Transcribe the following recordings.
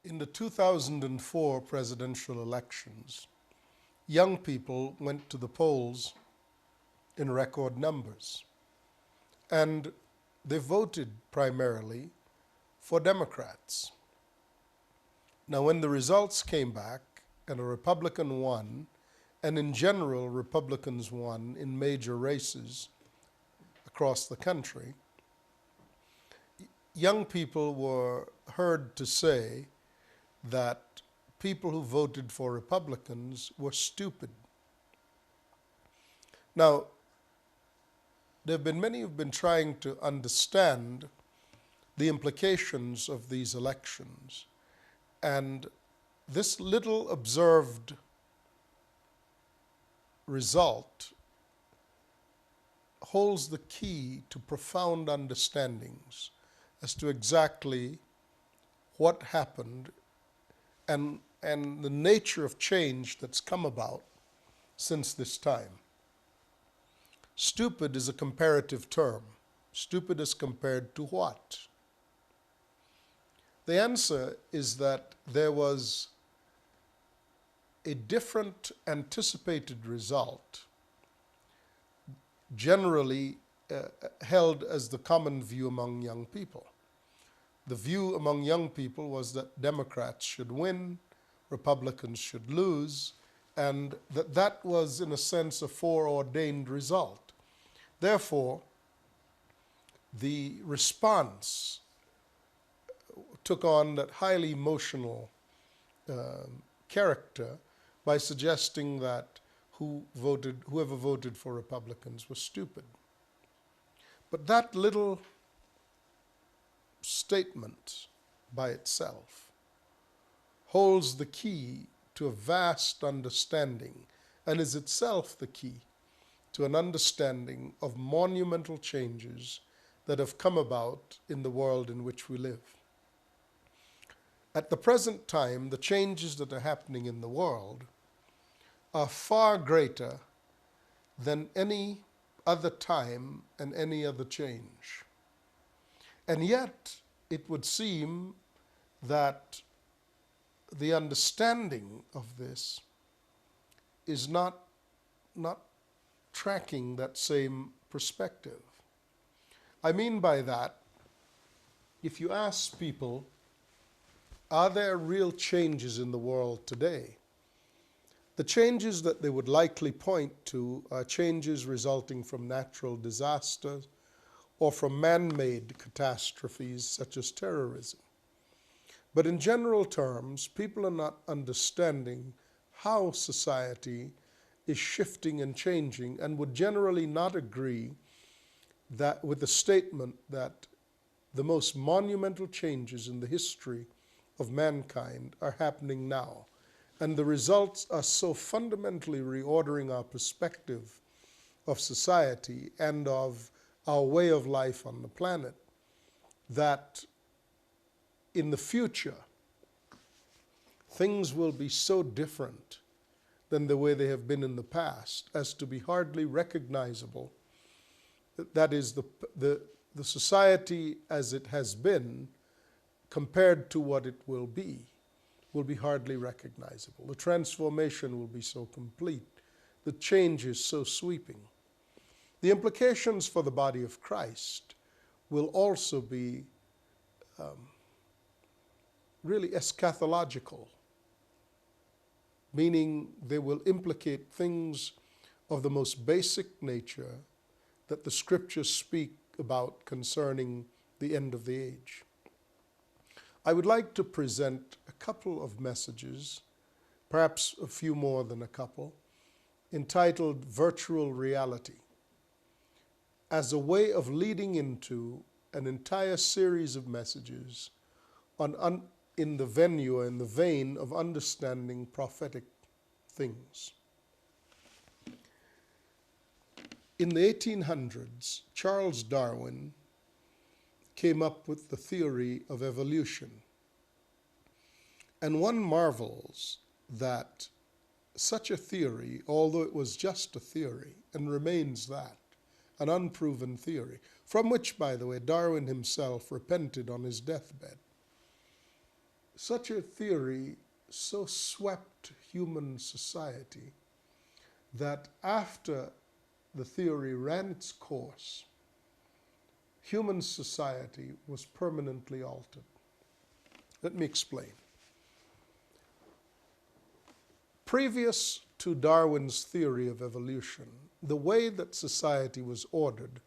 In the 2004 presidential elections, young people went to the polls in record numbers, and they voted primarily for Democrats. Now, when the results came back and a Republican won, and in general, Republicans won in major races across the country, young people were heard to say that people who voted for Republicans were stupid. Now, there have been many who've been trying to understand the implications of these elections, and this little observed result holds the key to profound understandings as to exactly what happened and the nature of change that's come about since this time. Stupid is a comparative term. Stupid as compared to what? The answer is that there was a different anticipated result, generally held as the common view among young people. The view among young people was that Democrats should win, Republicans should lose, and that was, in a sense, a foreordained result. Therefore, the response took on that highly emotional character by suggesting that whoever voted for Republicans was stupid. But that little statement by itself holds the key to a vast understanding and is itself the key to an understanding of monumental changes that have come about in the world in which we live. At the present time, the changes that are happening in the world are far greater than any other time and any other change. And yet, it would seem that the understanding of this is not tracking that same perspective. I mean by that, if you ask people, are there real changes in the world today? The changes that they would likely point to are changes resulting from natural disasters or from man-made catastrophes such as terrorism. But in general terms, people are not understanding how society is shifting and changing, and would generally not agree that with the statement that the most monumental changes in the history of mankind are happening now. And the results are so fundamentally reordering our perspective of society and of our way of life on the planet that in the future things will be so different than the way they have been in the past as to be hardly recognizable. That is, the society as it has been compared to what it will be hardly recognizable. The transformation will be so complete. The change is so sweeping. The implications for the body of Christ will also be really eschatological, meaning they will implicate things of the most basic nature that the scriptures speak about concerning the end of the age. I would like to present a couple of messages, perhaps a few more than a couple, entitled Virtual Reality, as a way of leading into an entire series of messages in the venue or in the vein of understanding prophetic things. In the 1800s, Charles Darwin came up with the theory of evolution. And one marvels that such a theory, although it was just a theory and remains that, an unproven theory, from which, by the way, Darwin himself repented on his deathbed, such a theory so swept human society that after the theory ran its course, human society was permanently altered. Let me explain. Previous to Darwin's theory of evolution, the way that society was ordered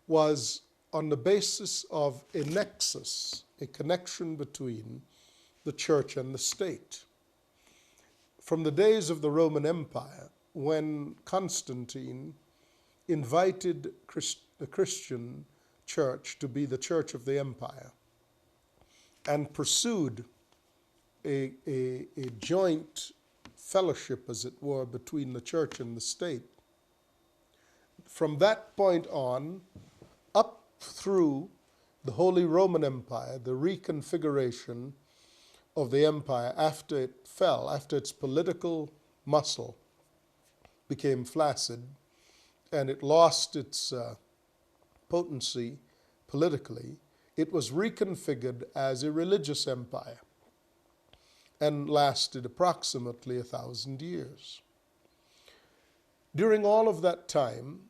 was on the basis of a nexus, a connection between the church and the state. From the days of the Roman Empire, when Constantine invited the Christian church to be the church of the empire and pursued a joint fellowship, as it were, between the church and the state, from that point on, up through the Holy Roman Empire, the reconfiguration of the empire after it fell, after its political muscle became flaccid and it lost its potency politically, it was reconfigured as a religious empire and lasted approximately 1,000 years. During all of that time,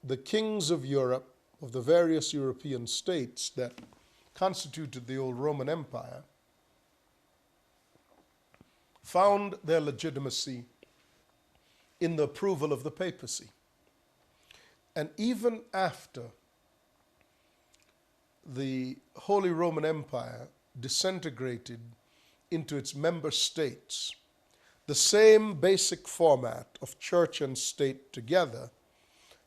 the kings of Europe, of the various European states that constituted the old Roman Empire, found their legitimacy in the approval of the papacy. And even after the Holy Roman Empire disintegrated into its member states, the same basic format of church and state together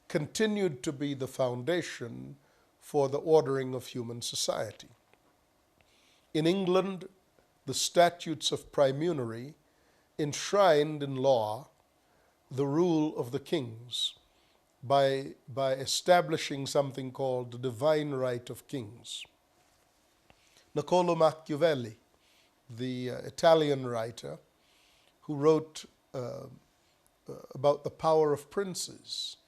continued to be the foundation for the ordering of human society. In England, the statutes of praemunire enshrined in law the rule of the kings by establishing something called the divine right of kings. Niccolo Machiavelli, the Italian writer who wrote about the power of princes,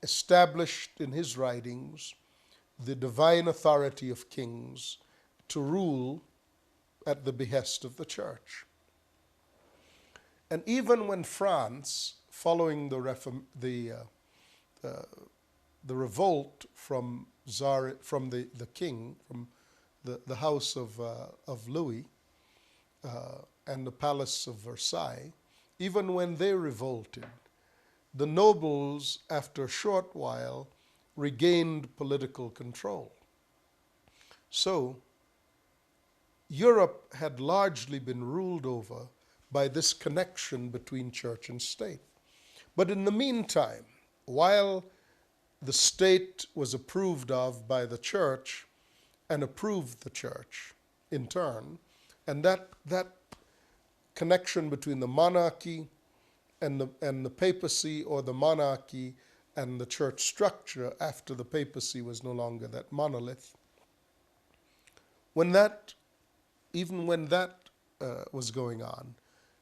established in his writings the divine authority of kings to rule at the behest of the church. And even when France, following the revolt from the king, from the house of Louis and the palace of Versailles, even when they revolted, the nobles, after a short while, regained political control. So, Europe had largely been ruled over by this connection between church and state. But in the meantime, while the state was approved of by the church and approved the church in turn, and that connection between the monarchy and the papacy, or the monarchy and the church structure after the papacy was no longer that monolith, even when that was going on,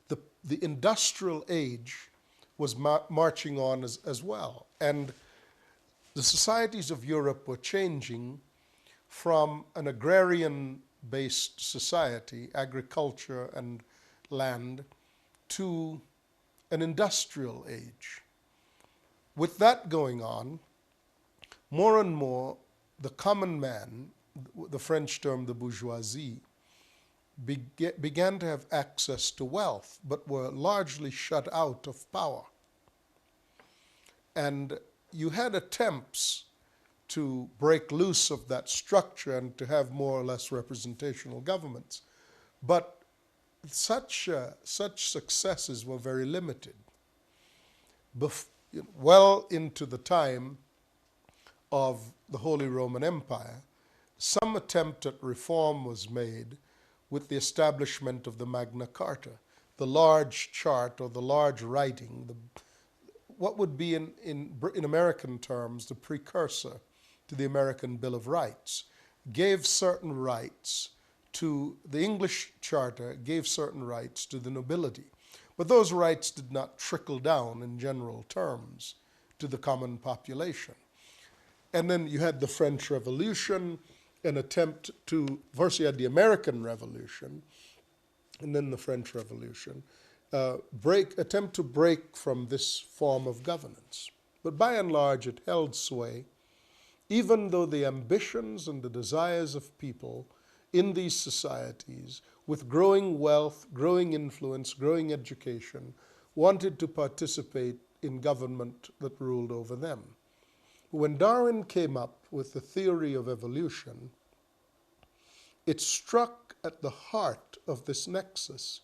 the industrial age was marching on as well. And the societies of Europe were changing from an agrarian-based society, agriculture and land, to an industrial age. With that going on, more and more the common man, the French term the bourgeoisie, began to have access to wealth, but were largely shut out of power. And you had attempts to break loose of that structure and to have more or less representational governments. But such successes were very limited. Well into the time of the Holy Roman Empire, some attempt at reform was made with the establishment of the Magna Carta, the large chart or the large writing, what would be in American terms the precursor to the American Bill of Rights, gave certain rights to the English Charter, gave certain rights to the nobility. But those rights did not trickle down in general terms to the common population. And then you had the French Revolution, an attempt to, first you had the American Revolution and then the French Revolution, attempt to break from this form of governance. But by and large it held sway, even though the ambitions and the desires of people in these societies, with growing wealth, growing influence, growing education, wanted to participate in government that ruled over them. When Darwin came up with the theory of evolution, it struck at the heart of this nexus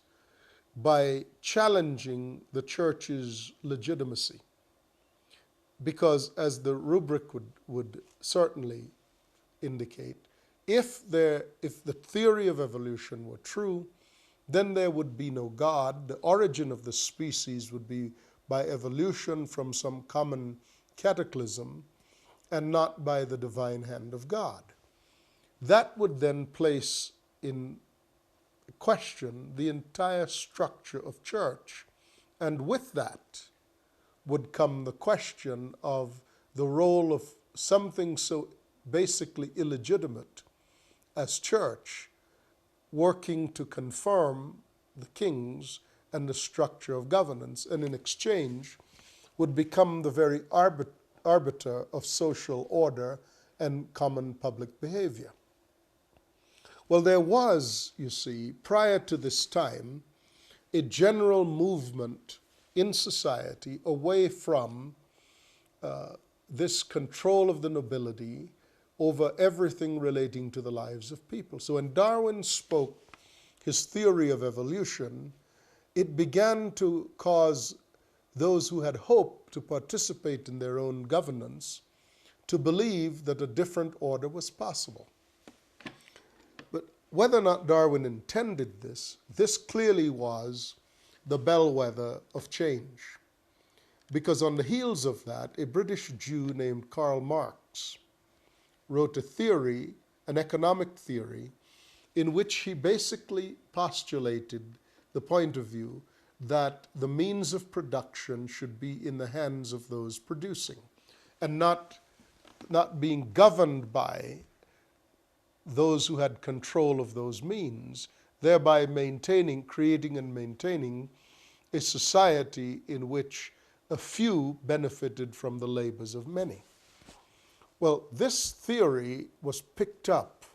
by challenging the church's legitimacy. Because as the rubric would certainly indicate, if the theory of evolution were true, then there would be no God. The origin of the species would be by evolution from some common cataclysm and not by the divine hand of God. That would then place in question the entire structure of church, and with that would come the question of the role of something so basically illegitimate as church working to confirm the kings and the structure of governance, and in exchange would become the very arbiter of social order and common public behavior. Well, there was, you see, prior to this time, a general movement in society away from this control of the nobility over everything relating to the lives of people. So when Darwin spoke his theory of evolution, it began to cause those who had hoped to participate in their own governance to believe that a different order was possible. But whether or not Darwin intended this, this clearly was the bellwether of change. Because on the heels of that, a British Jew named Karl Marx wrote a theory, an economic theory, in which he basically postulated the point of view that the means of production should be in the hands of those producing and not being governed by those who had control of those means, thereby creating and maintaining a society in which a few benefited from the labors of many. Well, this theory was picked up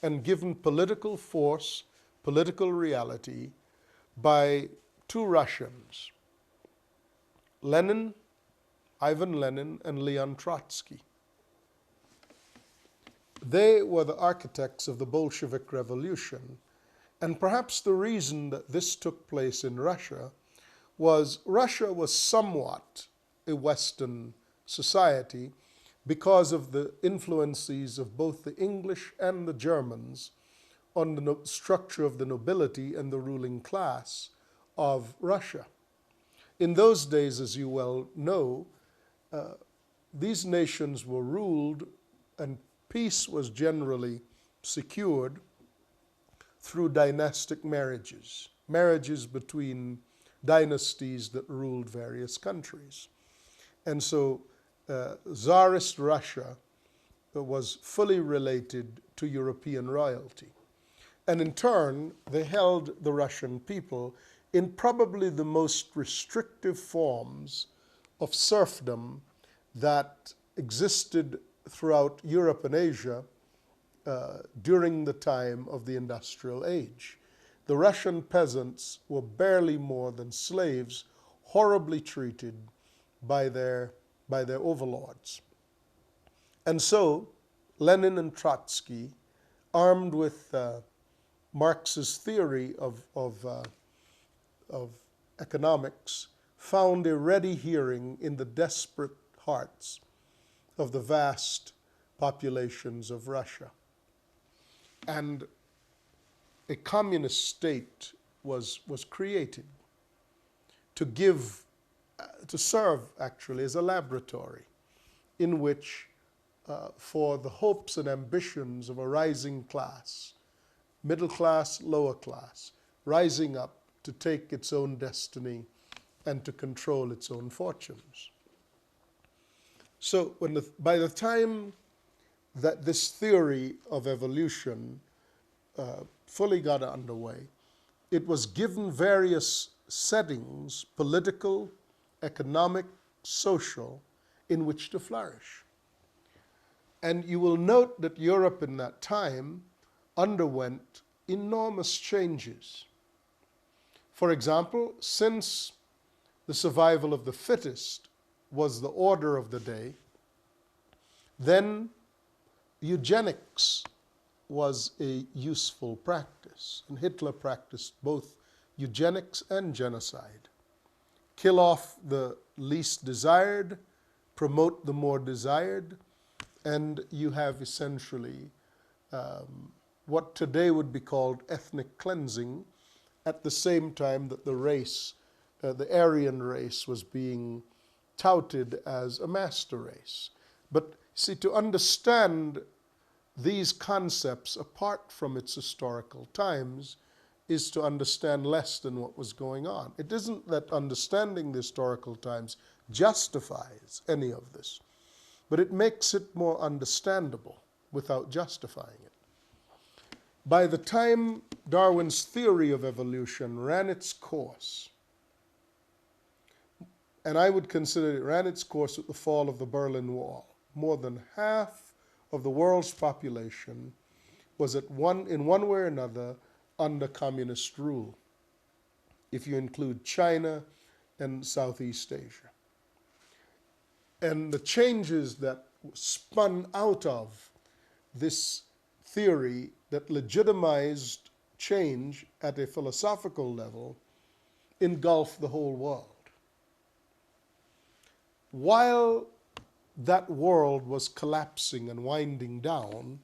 and given political force, political reality by two Russians, Ivan Lenin and Leon Trotsky. They were the architects of the Bolshevik Revolution, and perhaps the reason that this took place in Russia was somewhat a Western society because of the influences of both the English and the Germans on the structure of the nobility and the ruling class of Russia. In those days, as you well know, these nations were ruled and peace was generally secured through dynastic marriages, marriages between dynasties that ruled various countries. And so Tsarist Russia was fully related to European royalty. And in turn, they held the Russian people in probably the most restrictive forms of serfdom that existed throughout Europe and Asia during the time of the Industrial Age. The Russian peasants were barely more than slaves, horribly treated by their overlords. And so Lenin and Trotsky, armed with Marx's theory of economics, found a ready hearing in the desperate hearts of the vast populations of Russia. And a communist state was created to serve actually as a laboratory in which for the hopes and ambitions of a rising class, middle class, lower class, rising up to take its own destiny and to control its own fortunes. So by the time that this theory of evolution fully got underway, it was given various settings, political, economic, social, in which to flourish. And you will note that Europe in that time underwent enormous changes. For example, since the survival of the fittest was the order of the day, then eugenics was a useful practice. And Hitler practiced both eugenics and genocide. Kill off the least desired, promote the more desired, and you have essentially what today would be called ethnic cleansing, at the same time that the race, the Aryan race, was being touted as a master race. But see, to understand these concepts apart from its historical times is to understand less than what was going on. It isn't that understanding the historical times justifies any of this, but it makes it more understandable without justifying it. By the time Darwin's theory of evolution ran its course, and I would consider it ran its course with the fall of the Berlin Wall, more than half of the world's population was in one way or another under communist rule, if you include China and Southeast Asia. And the changes that spun out of this theory that legitimized change at a philosophical level engulfed the whole world. While that world was collapsing and winding down,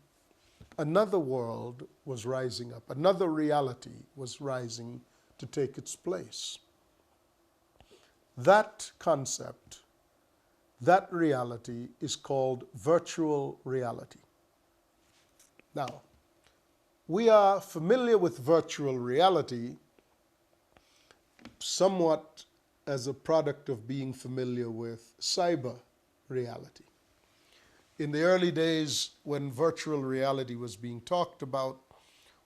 another world was rising up. Another reality was rising to take its place. That concept, that reality is called virtual reality. Now, we are familiar with virtual reality somewhat as a product of being familiar with cyber reality. In the early days when virtual reality was being talked about,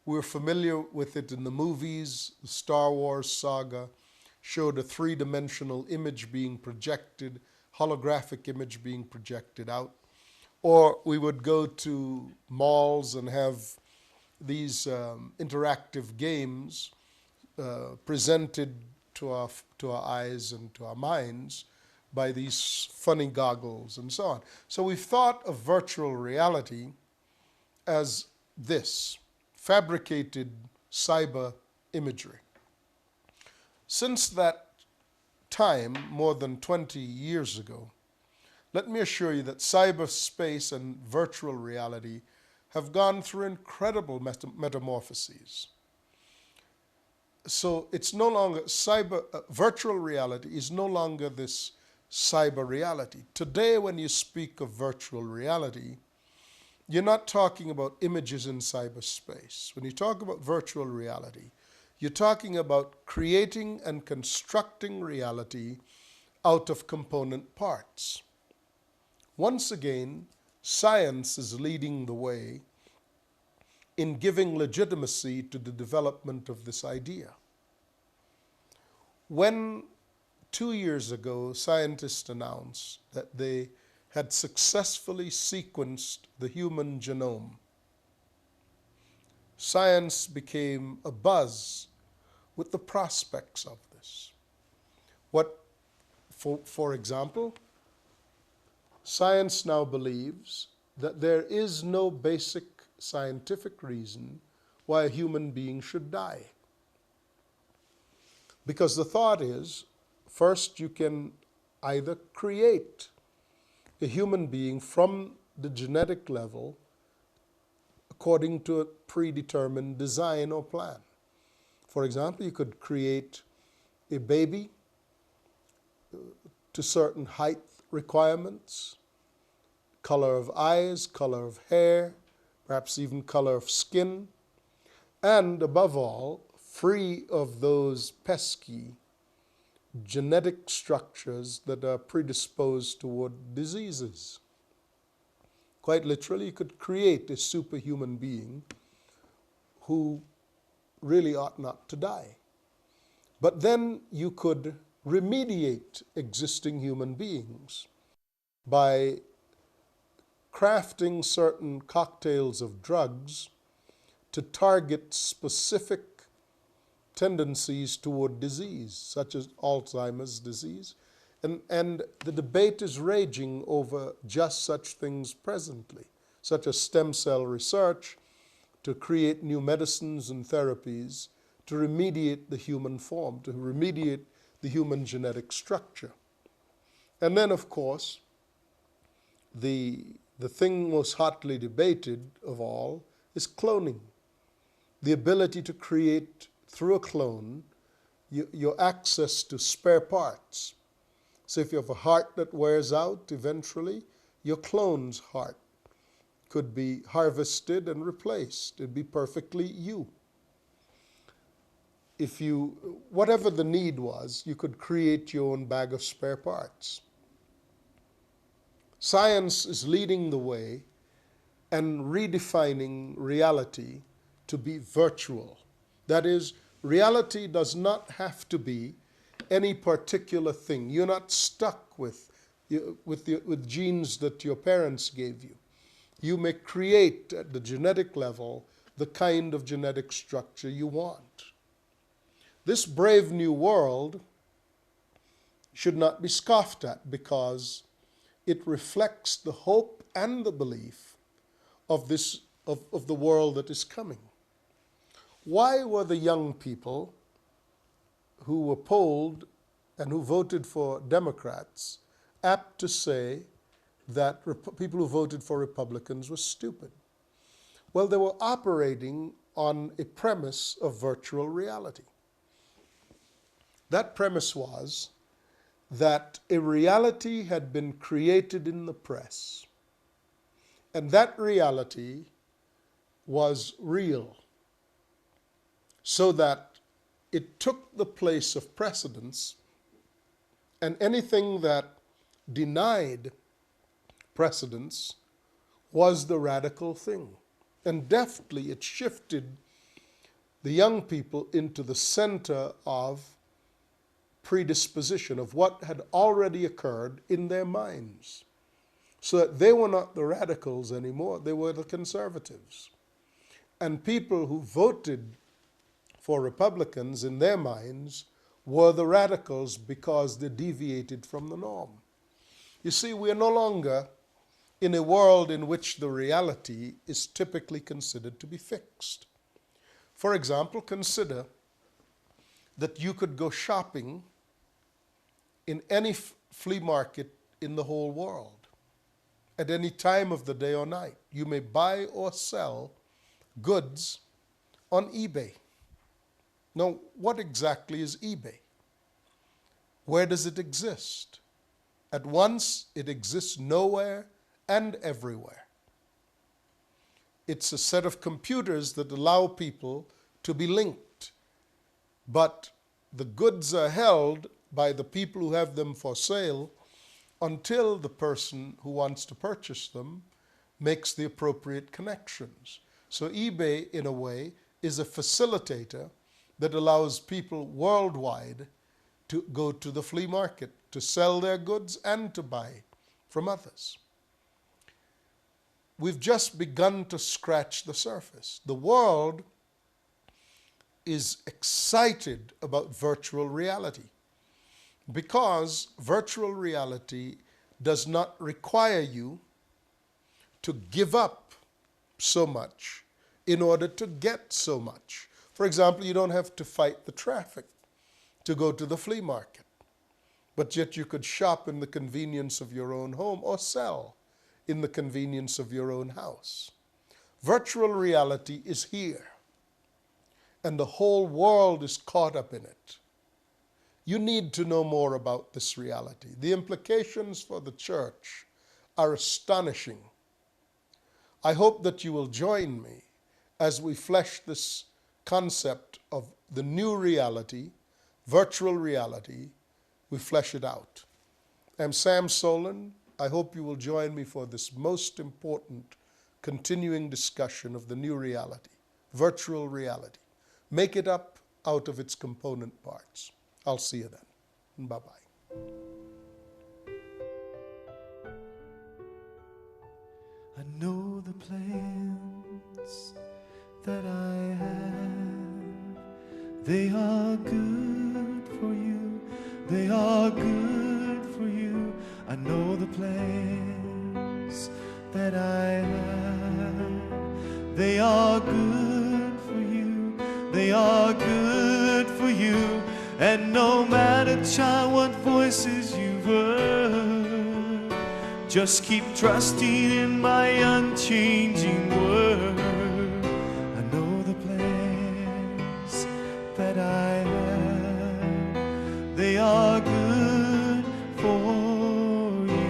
we were familiar with it in the movies. The Star Wars saga showed a three-dimensional image being projected, holographic image being projected out. Or we would go to malls and have these interactive games presented to our eyes and to our minds by these funny goggles and so on. So we've thought of virtual reality as this, fabricated cyber imagery. Since that time, more than 20 years ago, let me assure you that cyberspace and virtual reality have gone through incredible metamorphoses. So it's no longer virtual reality is no longer this cyber reality. Today, when you speak of virtual reality, you're not talking about images in cyberspace. When you talk about virtual reality, you're talking about creating and constructing reality out of component parts. Once again, science is leading the way in giving legitimacy to the development of this idea. When 2 years ago, scientists announced that they had successfully sequenced the human genome, science became abuzz with the prospects of this. For example, science now believes that there is no basic scientific reason why a human being should die. Because the thought is, first you can either create a human being from the genetic level according to a predetermined design or plan. For example, you could create a baby to certain height requirements, color of eyes, color of hair, perhaps even color of skin, and above all, free of those pesky genetic structures that are predisposed toward diseases. Quite literally, you could create a superhuman being who really ought not to die. But then you could remediate existing human beings by crafting certain cocktails of drugs to target specific tendencies toward disease, such as Alzheimer's disease. And the debate is raging over just such things presently, such as stem cell research to create new medicines and therapies to remediate the human form, to remediate the human genetic structure. And then, of course, the thing most hotly debated of all is cloning. The ability to create, through a clone, your access to spare parts. So if you have a heart that wears out eventually, your clone's heart could be harvested and replaced. It'd be perfectly you. If you, whatever the need was, you could create your own bag of spare parts. Science is leading the way and redefining reality to be virtual. That is, reality does not have to be any particular thing. You're not stuck with genes that your parents gave you. You may create at the genetic level the kind of genetic structure you want. This brave new world should not be scoffed at because it reflects the hope and the belief of the world that is coming. Why were the young people who were polled and who voted for Democrats apt to say that people who voted for Republicans were stupid? Well, they were operating on a premise of virtual reality. That premise was that a reality had been created in the press, and that reality was real, so that it took the place of precedence, and anything that denied precedence was the radical thing. And deftly it shifted the young people into the center of predisposition, of what had already occurred in their minds, so that they were not the radicals anymore, they were the conservatives. And people who voted for Republicans in their minds were the radicals because they deviated from the norm. You see, we are no longer in a world in which the reality is typically considered to be fixed. For example, consider that you could go shopping in any flea market in the whole world at any time of the day or night. You may buy or sell goods on eBay. Now, what exactly is eBay? Where does it exist? At once, it exists nowhere and everywhere. It's a set of computers that allow people to be linked, but the goods are held by the people who have them for sale until the person who wants to purchase them makes the appropriate connections. So eBay, in a way, is a facilitator that allows people worldwide to go to the flea market, to sell their goods and to buy from others. We've just begun to scratch the surface. The world is excited about virtual reality because virtual reality does not require you to give up so much in order to get so much. For example, you don't have to fight the traffic to go to the flea market, but yet you could shop in the convenience of your own home or sell in the convenience of your own house. Virtual reality is here, and the whole world is caught up in it. You need to know more about this reality. The implications for the church are astonishing. I hope that you will join me as we flesh this concept of the new reality, virtual reality. We flesh it out. I'm Sam Soleyn. I hope you will join me for this most important continuing discussion of the new reality, virtual reality. Make it up out of its component parts. I'll see you then. Bye-bye. I know the plans that I have, they are good for you, they are good for you. I know the plans that I have, they are good for you, they are good for you. And no matter, child, what voices you've heard, just keep trusting in my unchanging word. I know the plans that I have, they are good for you.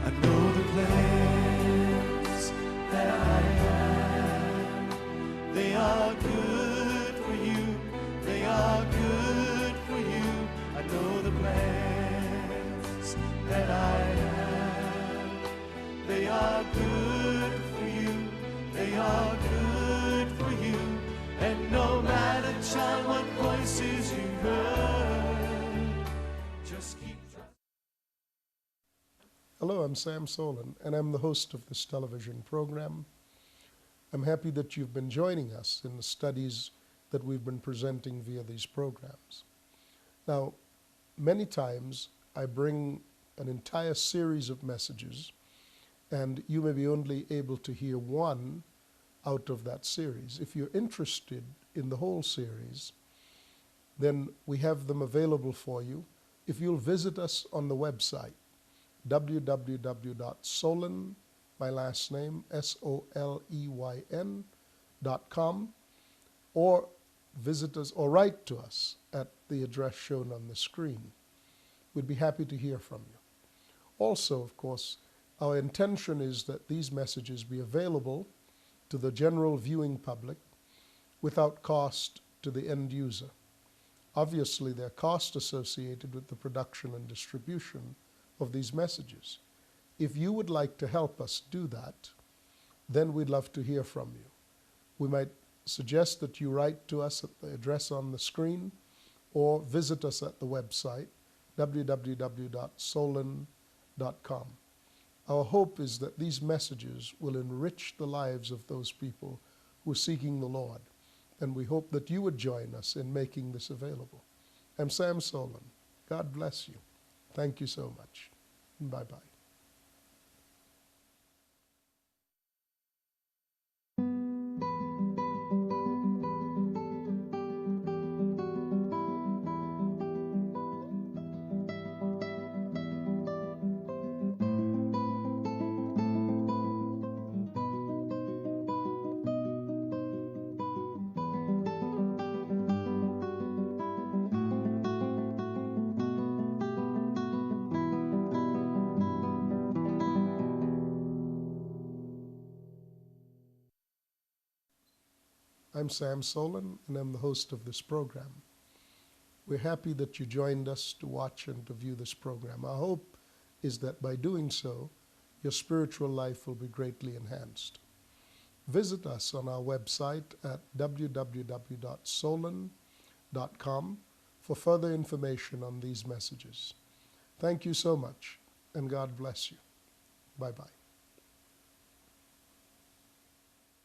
I know the plans that I have, they are good for you, they are good for you. I know the plans that I have, they are good for you, they are good for you. And no matter, child, what voices you heard, just keep trying. Hello, I'm Sam Soleyn, and I'm the host of this television program. I'm happy that you've been joining us in the studies that we've been presenting via these programs. Now, many times I bring an entire series of messages, and you may be only able to hear one out of that series. If you're interested in the whole series, then we have them available for you. If you'll visit us on the website, www.soleyn, my last name, SOLEYN.com, or visit us or write to us at the address shown on the screen. We'd be happy to hear from you. Also, of course, our intention is that these messages be available to the general viewing public without cost to the end user. Obviously, there are costs associated with the production and distribution of these messages. If you would like to help us do that, then we'd love to hear from you. We might suggest that you write to us at the address on the screen or visit us at the website, www.soleyn.com. Our hope is that these messages will enrich the lives of those people who are seeking the Lord, and we hope that you would join us in making this available. I'm Sam Soleyn. God bless you. Thank you so much. Bye-bye. I'm Sam Soleyn, and I'm the host of this program. We're happy that you joined us to watch and to view this program. Our hope is that by doing so, your spiritual life will be greatly enhanced. Visit us on our website at www.soleyn.com for further information on these messages. Thank you so much, and God bless you. Bye-bye.